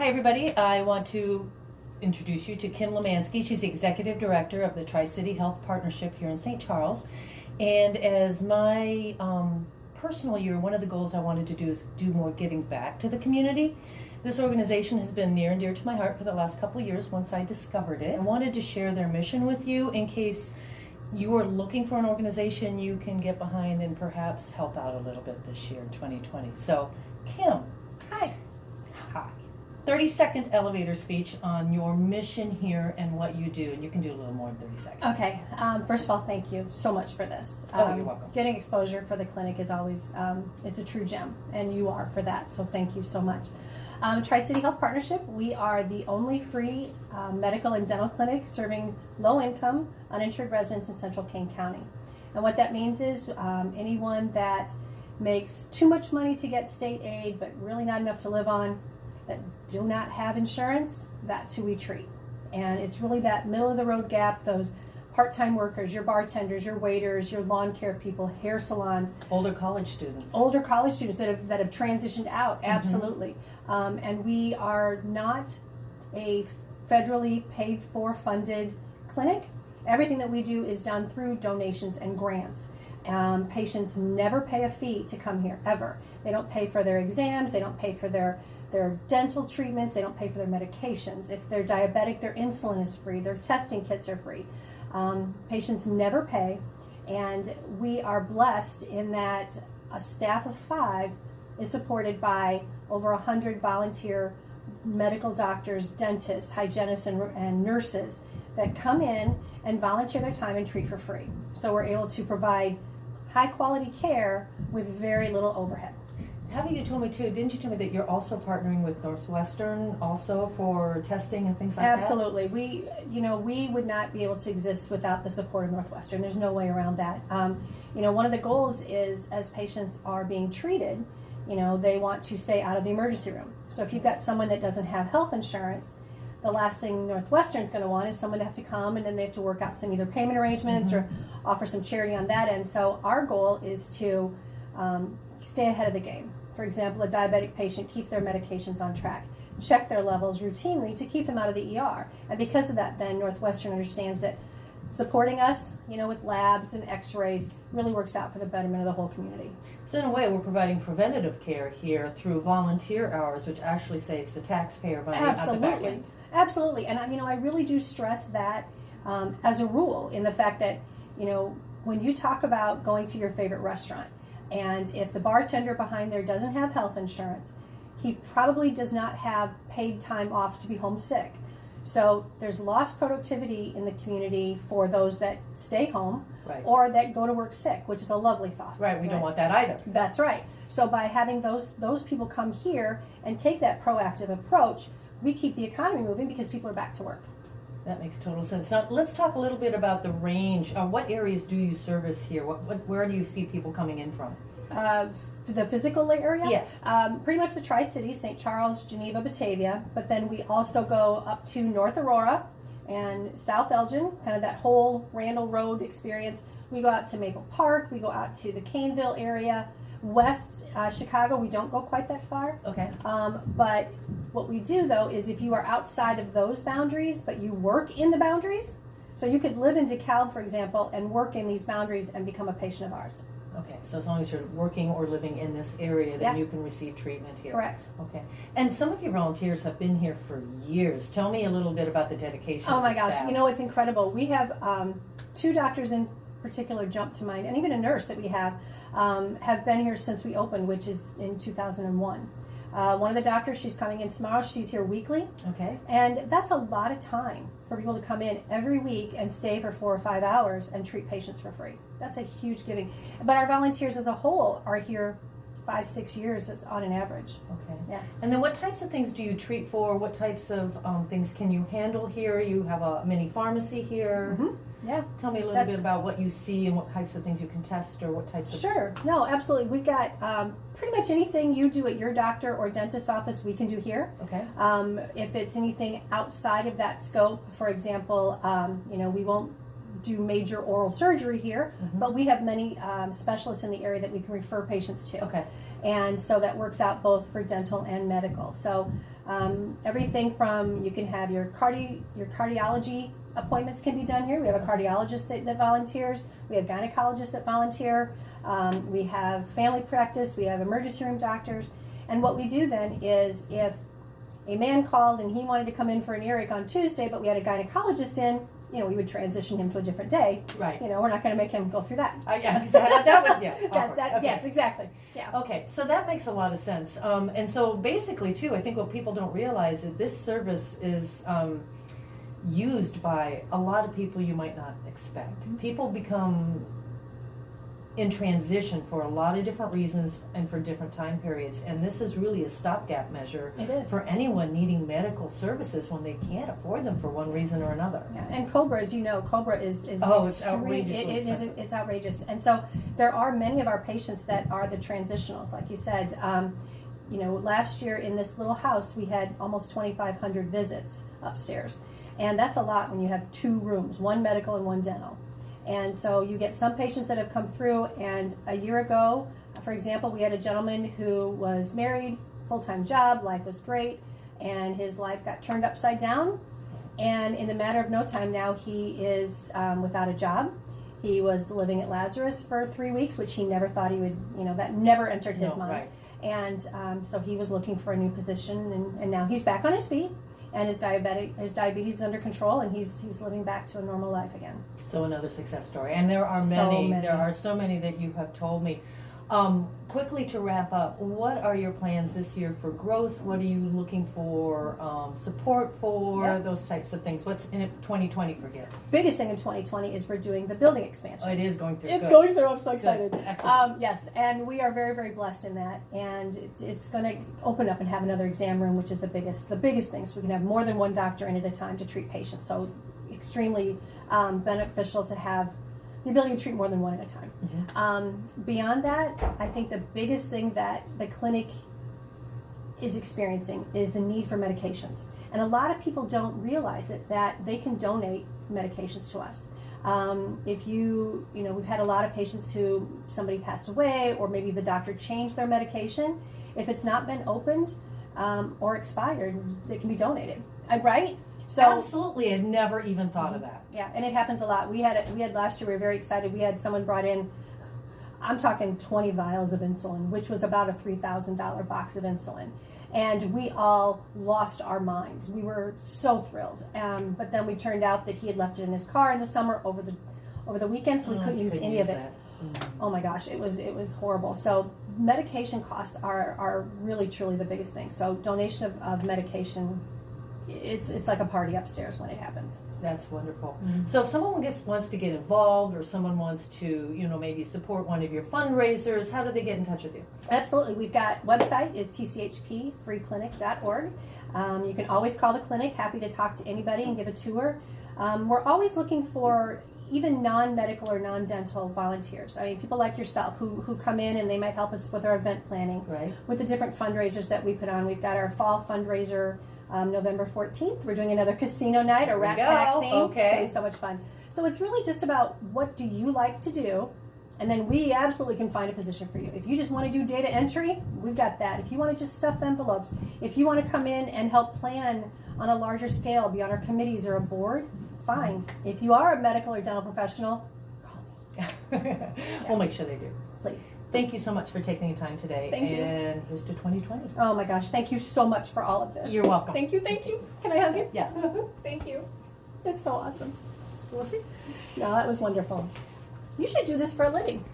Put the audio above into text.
Hi, everybody. I want to introduce you to Kim Lemansky. She's the Executive Director of the Tri-City Health Partnership here in St. Charles. And as my personal year, one of the goals I wanted to do is do more giving back to the community. This organization has been near and dear to my heart for the last couple of years once I discovered it. I wanted to share their mission with you in case you are looking for an organization you can get behind and perhaps help out a little bit this year in 2020. So, Kim. Hi. Hi. 30-second elevator speech on your mission here and what you do, and you can do a little more than 30 seconds. Okay. First of all, thank you so much for this. You're welcome. Getting exposure for the clinic is always, it's a true gem, and you are for that, so thank you so much. Tri-City Health Partnership, we are the only free medical and dental clinic serving low-income, uninsured residents in Central Kane County. And what that means is anyone that makes too much money to get state aid, but really not enough to live on, that do not have insurance, that's who we treat. And it's really that middle of the road gap, those part-time workers, your bartenders, your waiters, your lawn care people, hair salons. Older college students. Older college students that have transitioned out, absolutely. And we are not a federally paid for funded clinic. Everything that we do is done through donations and grants. Patients never pay a fee to come here, ever. They don't pay for their exams, they don't pay for their dental treatments, they don't pay for their medications. If they're diabetic, their insulin is free, their testing kits are free. Patients never pay, and we are blessed in that a staff of 5 is supported by over 100 volunteer medical doctors, dentists, hygienists, and nurses that come in and volunteer their time and treat for free. So we're able to provide high quality care with very little overhead. Didn't you tell me that you're also partnering with Northwestern also for testing and things like Absolutely. We would not be able to exist without the support of Northwestern. There's no way around that. One of the goals is as patients are being treated, they want to stay out of the emergency room. So if you've got someone that doesn't have health insurance, the last thing Northwestern's going to want is someone to have to come and then they have to work out some either payment arrangements or offer some charity on that end. So our goal is to stay ahead of the game. For example, a diabetic patient, keep their medications on track, check their levels routinely to keep them out of the ER. And because of that, then Northwestern understands that supporting us, with labs and x-rays really works out for the betterment of the whole community. So in a way, we're providing preventative care here through volunteer hours, which actually saves the taxpayer money at the back end. Absolutely. And I really do stress that as a rule, in the fact that, when you talk about going to your favorite restaurant, and if the bartender behind there doesn't have health insurance, he probably does not have paid time off to be homesick. So there's lost productivity in the community for those that stay home or that go to work sick, which is a lovely thought. Right, we don't want that either. That's right. So by having those people come here and take that proactive approach, we keep the economy moving because people are back to work. That makes total sense. Now, let's talk a little bit about the range. What areas do you service here? Where do you see people coming in from? The physical area? Yes. Pretty much the Tri-Cities, St. Charles, Geneva, Batavia. But then we also go up to North Aurora and South Elgin, kind of that whole Randall Road experience. We go out to Maple Park. We go out to the Caneville area. West Chicago, we don't go quite that far. Okay. But what we do, though, is if you are outside of those boundaries, but you work in the boundaries, so you could live in DeKalb, for example, and work in these boundaries and become a patient of ours. Okay, so as long as you're working or living in this area, then you can receive treatment here. Correct. Okay. And some of your volunteers have been here for years. Tell me a little bit about the dedication Oh of my the gosh, staff. it's incredible. We have 2 doctors in particular jump to mind, and even a nurse that we have been here since we opened, which is in 2001. One of the doctors, she's coming in tomorrow. She's here weekly. Okay. And that's a lot of time for people to come in every week and stay for 4 or 5 hours and treat patients for free. That's a huge giving. But our volunteers as a whole are here 5-6 years on an average. Okay. Yeah. And then what types of things do you treat for? What types of things can you handle here? You have a mini pharmacy here. Yeah. Tell me a little bit about what you see and what types of things you can test or what types of... Sure. No, absolutely. We've got pretty much anything you do at your doctor or dentist office, we can do here. Okay. If it's anything outside of that scope, for example, we won't do major oral surgery here, but we have many specialists in the area that we can refer patients to. Okay. And so that works out both for dental and medical. So Everything from, you can have your cardiology appointments can be done here. We have a cardiologist that volunteers. We have gynecologists that volunteer. We have family practice. We have emergency room doctors. And what we do then is, if a man called and he wanted to come in for an earache on Tuesday, but we had a gynecologist in, we would transition him to a different day. Right. We're not going to make him go through that. Yeah, exactly. That would, yeah. Okay. Yes, exactly. Yeah. Okay, so that makes a lot of sense. And so basically, too, I think what people don't realize is this service is used by a lot of people you might not expect. Mm-hmm. People become in transition for a lot of different reasons and for different time periods, and this is really a stopgap measure It is. for anyone needing medical services when they can't afford them for one reason or another. Yeah, and Cobra, as you know, Cobra is it's outrageously expensive. It's outrageous, and so there are many of our patients that are the transitionals, like you said. Last year in this little house we had almost 2,500 visits upstairs, and that's a lot when you have 2 rooms, one medical and one dental. And so you get some patients that have come through, and a year ago, for example, we had a gentleman who was married, full-time job, life was great, and his life got turned upside down. And in a matter of no time now, he is without a job. He was living at Lazarus for 3 weeks, which he never thought he would, that never entered his mind. Right. And so he was looking for a new position, and now he's back on his feet. And his diabetes is under control, and he's living back to a normal life again. So another success story, and there are many. There are so many that you have told me. Quickly to wrap up, what are your plans this year for growth? What are you looking for support for? Yep. Those types of things. What's in 2020 for you? Biggest thing in 2020 is we're doing the building expansion. Oh, it is going through. It's Good. going through. I'm so excited. Excellent. Yes, and we are very, very blessed in that. And it's going to open up and have another exam room, which is the biggest thing. So we can have more than one doctor in at a time to treat patients. So extremely beneficial to have the ability to treat more than one at a time. Mm-hmm. Beyond that, I think the biggest thing that the clinic is experiencing is the need for medications. And a lot of people don't realize it, that they can donate medications to us. If we've had a lot of patients who somebody passed away, or maybe the doctor changed their medication. If it's not been opened or expired, it can be donated. Right? So absolutely, I'd never even thought of that. Yeah, and it happens a lot. We had last year. We were very excited. We had someone brought in, I'm talking 20 vials of insulin, which was about a $3,000 box of insulin, and we all lost our minds. We were so thrilled. But then we turned out that he had left it in his car in the summer over the weekend, so we couldn't use any of it. Mm-hmm. Oh my gosh, it was horrible. So medication costs are really truly the biggest thing. So donation of medication. It's like a party upstairs when it happens. That's wonderful. Mm-hmm. So if someone wants to get involved, or someone wants to, maybe support one of your fundraisers, how do they get in touch with you? Absolutely. We've got website is tchpfreeclinic.org. You can always call the clinic. Happy to talk to anybody and give a tour. We're always looking for even non-medical or non-dental volunteers. I mean, people like yourself who come in and they might help us with our event planning, right, with the different fundraisers that we put on. We've got our fall fundraiser, November 14th. We're doing another casino night, a Rat Pack theme. Okay. It's going to be so much fun. So it's really just about, what do you like to do? And then we absolutely can find a position for you. If you just want to do data entry, we've got that. If you want to just stuff envelopes, if you want to come in and help plan on a larger scale, be on our committees or a board, fine. If you are a medical or dental professional, call me. We'll make sure they do. Please. Thank you so much for taking the time today. Thank you. And here's to 2020. Oh my gosh, thank you so much for all of this. You're welcome. Thank you. Can I hug you? Yeah. Thank you. It's so awesome. We'll see. No, that was wonderful. You should do this for a living.